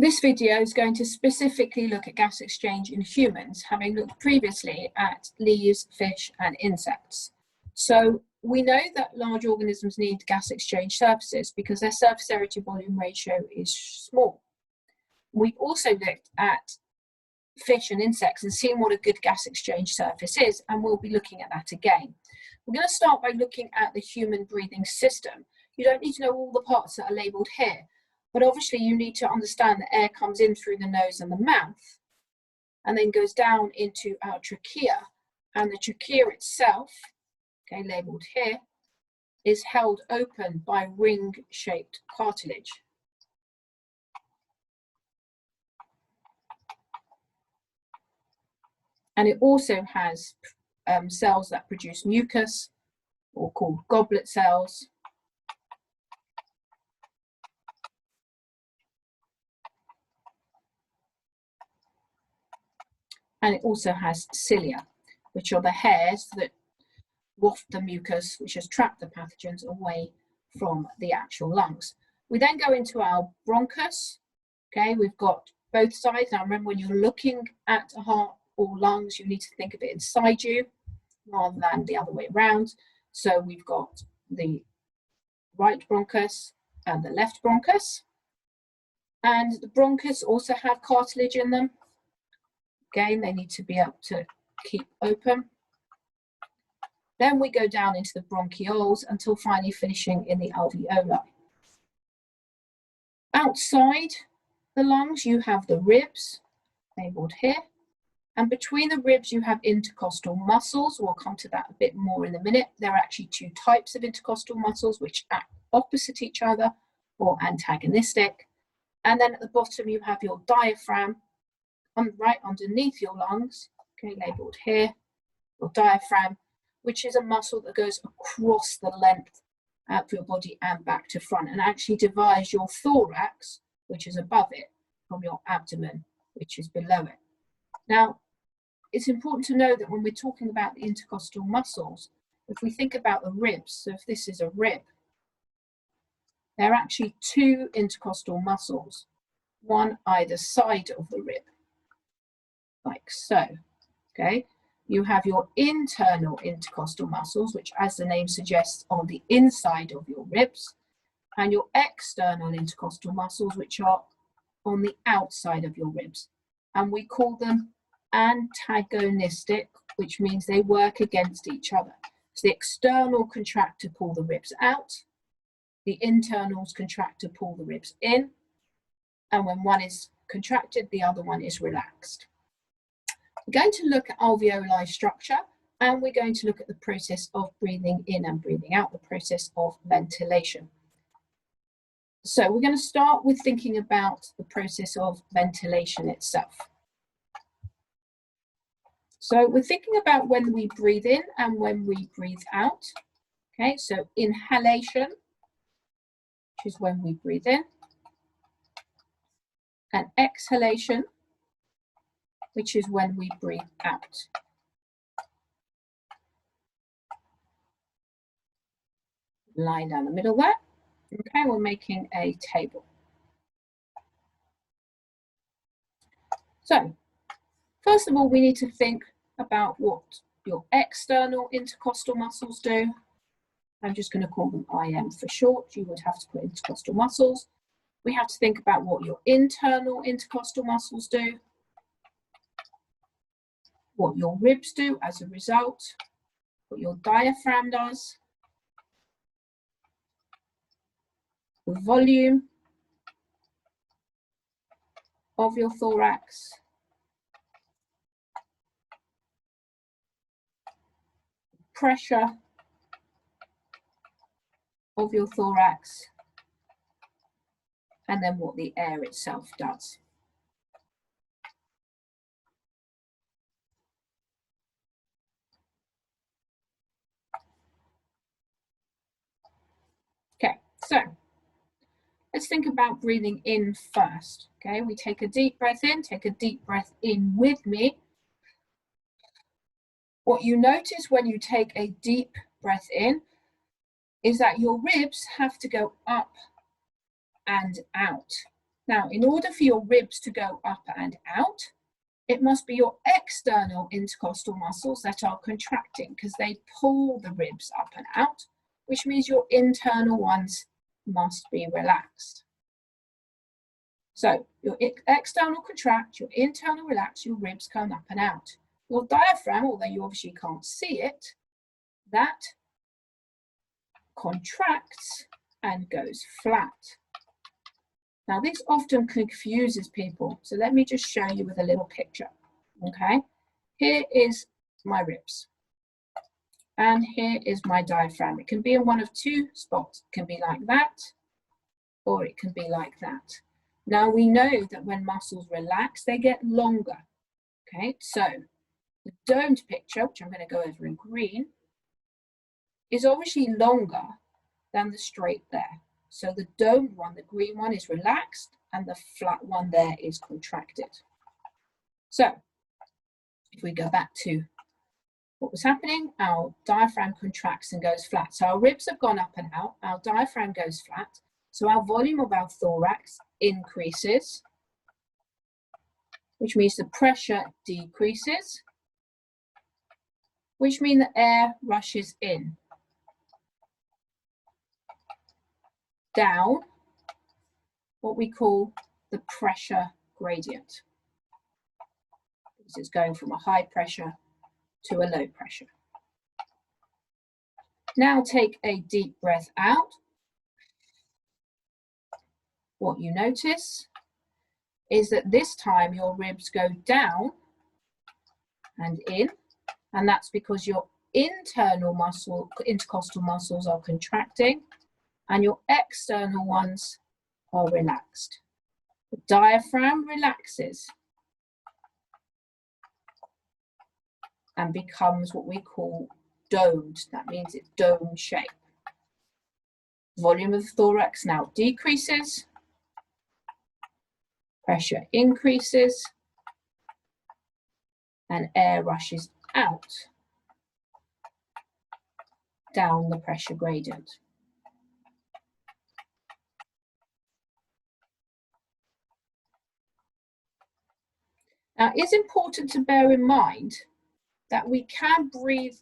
This video is going to specifically look at gas exchange in humans, having looked previously at leaves, fish, and insects. So we know that large organisms need gas exchange surfaces because their surface area to volume ratio is small. We've also looked at fish and insects and seen what a good gas exchange surface is, and we'll be looking at that again. We're going to start by looking at the human breathing system. You don't need to know all the parts that are labelled here, but obviously you need to understand that air comes in through the nose and the mouth and then goes down into our trachea, and the trachea itself, okay, labelled here, is held open by ring-shaped cartilage. And it also has cells that produce mucus, or called goblet cells. And it also has cilia, which are the hairs that waft the mucus, which has trapped the pathogens away from the actual lungs. We then go into our bronchus. Okay, we've got both sides. Now remember, when you're looking at a heart or lungs, you need to think of it inside you rather than the other way around. So we've got the right bronchus and the left bronchus. And the bronchus also have cartilage in them. Again, they need to be able to keep open. Then we go down into the bronchioles until finally finishing in the alveoli. Outside the lungs, you have the ribs, labelled here. And between the ribs, you have intercostal muscles. We'll come to that a bit more in a minute. There are actually two types of intercostal muscles which act opposite each other or antagonistic. And then at the bottom, you have your diaphragm, right underneath your lungs, okay, labelled here, your diaphragm, which is a muscle that goes across the length of your body and back to front, and actually divides your thorax, which is above it, from your abdomen, which is below it. Now, it's important to know that when we're talking about the intercostal muscles, if we think about the ribs, so if this is a rib, there are actually two intercostal muscles, one either side of the rib, like so, okay? You have your internal intercostal muscles, which, as the name suggests, are the inside of your ribs, and your external intercostal muscles, which are on the outside of your ribs. And we call them antagonistic, which means they work against each other. So the external contract to pull the ribs out, the internals contract to pull the ribs in, and when one is contracted, the other one is relaxed. We're going to look at alveoli structure, and we're going to look at the process of breathing in and breathing out, the process of ventilation. So we're going to start with thinking about the process of ventilation itself. So we're thinking about when we breathe in and when we breathe out. Okay, so inhalation, which is when we breathe in, and exhalation, which is when we breathe out. Line down the middle there. Okay, we're making a table. So, first of all, we need to think about what your external intercostal muscles do. I'm just going to call them IM for short. You would have to put intercostal muscles. We have to think about what your internal intercostal muscles do, what your ribs do as a result, what your diaphragm does, the volume of your thorax, pressure of your thorax, and then what the air itself does. Okay, so let's think about breathing in first. Okay, we take a deep breath in, take a deep breath in with me. What you notice when you take a deep breath in is that your ribs have to go up and out. Now, in order for your ribs to go up and out, it must be your external intercostal muscles that are contracting because they pull the ribs up and out, which means your internal ones must be relaxed. So your external contract, your internal relax, your ribs come up and out. Your diaphragm, although you obviously can't see it, that contracts and goes flat. Now this often confuses people, so let me just show you with a little picture, okay? Here is my ribs, and here is my diaphragm. It can be in one of two spots. It can be like that, or it can be like that. Now we know that when muscles relax, they get longer, okay? So the domed picture, which I'm going to go over in green, is obviously longer than the straight there. So the domed one, the green one, is relaxed and the flat one there is contracted. So if we go back to what was happening, our diaphragm contracts and goes flat. So our ribs have gone up and out, our diaphragm goes flat. So our volume of our thorax increases, which means the pressure decreases, which means the air rushes in. Down what we call the pressure gradient. Because it's going from a high pressure to a low pressure. Now take a deep breath out. What you notice is that this time your ribs go down and in, and that's because your internal muscle, intercostal muscles are contracting and your external ones are relaxed. The diaphragm relaxes and becomes what we call domed. That means it's dome shape. Volume of the thorax now decreases, pressure increases, and air rushes out down the pressure gradient. Now, it's important to bear in mind that we can breathe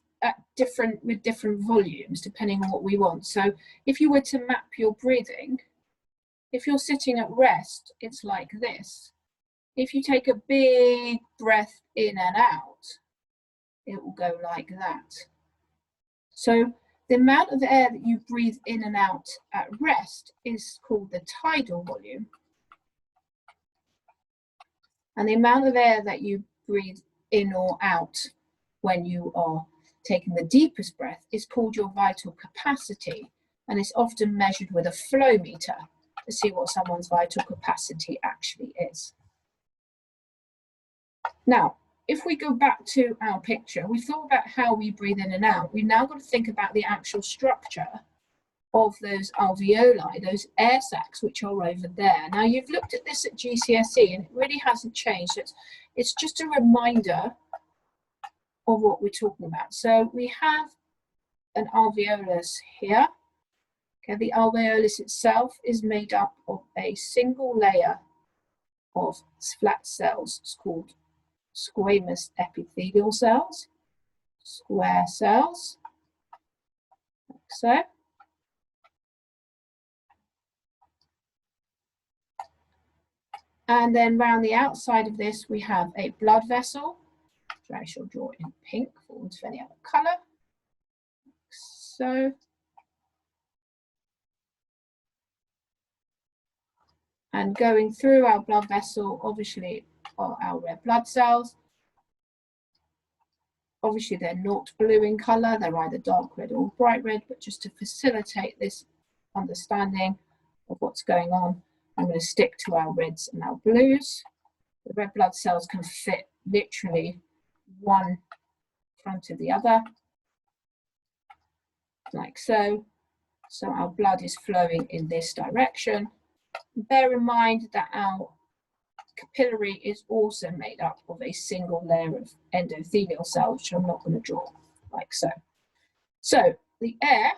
with different volumes depending on what we want. So if you were to map your breathing, if you're sitting at rest, it's like this. If you take a big breath in and out, it will go like that. So the amount of air that you breathe in and out at rest is called the tidal volume. And the amount of air that you breathe in or out when you are taking the deepest breath is called your vital capacity. And it's often measured with a flow meter to see what someone's vital capacity actually is. Now, if we go back to our picture, we've thought about how we breathe in and out. We've now got to think about the actual structure of those alveoli, those air sacs, which are over there. Now, you've looked at this at GCSE and it really hasn't changed. It's just a reminder of what we're talking about. So we have an alveolus here. Okay, the alveolus itself is made up of a single layer of flat cells. It's called squamous epithelial cells, square cells, like so. And then round the outside of this, we have a blood vessel, which I shall draw in pink for want of any other colour. Like so. And going through our blood vessel, obviously, are our red blood cells. Obviously, they're not blue in colour, they're either dark red or bright red, but just to facilitate this understanding of what's going on, I'm going to stick to our reds and our blues. The red blood cells can fit literally one in front of the other, like so. So our blood is flowing in this direction. Bear in mind that our capillary is also made up of a single layer of endothelial cells, which I'm not going to draw, like so. So the air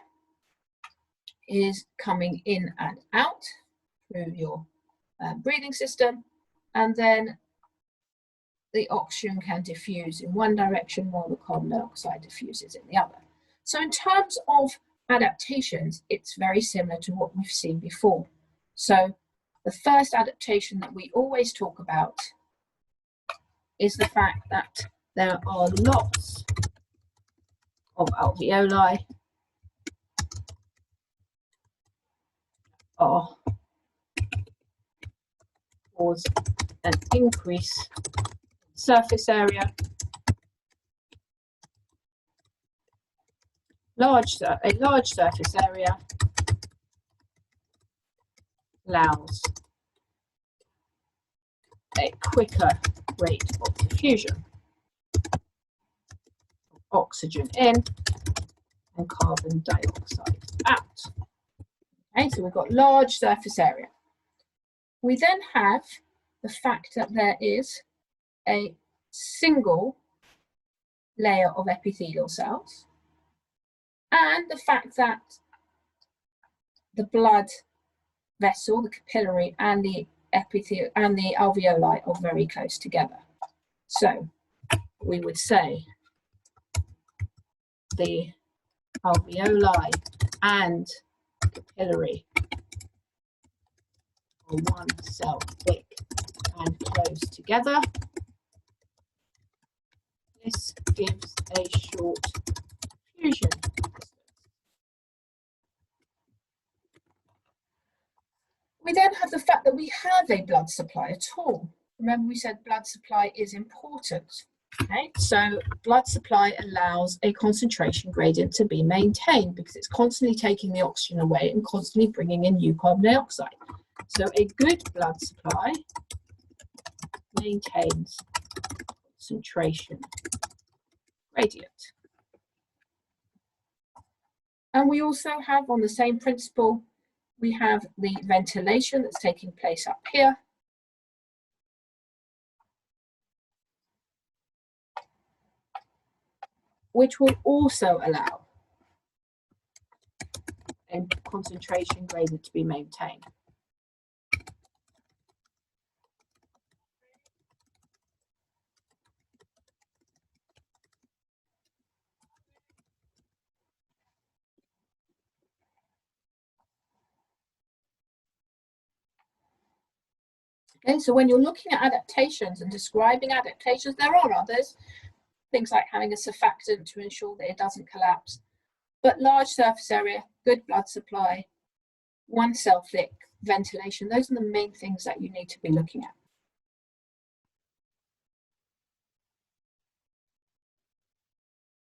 is coming in and out through your breathing system, and then the oxygen can diffuse in one direction while the carbon dioxide diffuses in the other. So in terms of adaptations, it's very similar to what we've seen before. So the first adaptation that we always talk about is the fact that there are lots of alveoli are cause an increase in surface area. A large surface area allows a quicker rate of diffusion of oxygen in and carbon dioxide out. Okay, so we've got large surface area. We then have the fact that there is a single layer of epithelial cells, and the fact that the blood vessel, the capillary, and the epithelial and the alveoli are very close together. So we would say the alveoli and capillary are one cell thick and close together. This gives a short diffusion distance. We then have the fact that we have a blood supply at all. Remember, we said blood supply is important. Okay, so blood supply allows a concentration gradient to be maintained because it's constantly taking the oxygen away and constantly bringing in new carbon dioxide. So a good blood supply maintains concentration gradient. And we also have, on the same principle, we have the ventilation that's taking place up here. Which will also allow a concentration gradient to be maintained. Okay, so when you're looking at adaptations and describing adaptations, there are others, things like having a surfactant to ensure that it doesn't collapse. But large surface area, good blood supply, one cell thick, ventilation, those are the main things that you need to be looking at.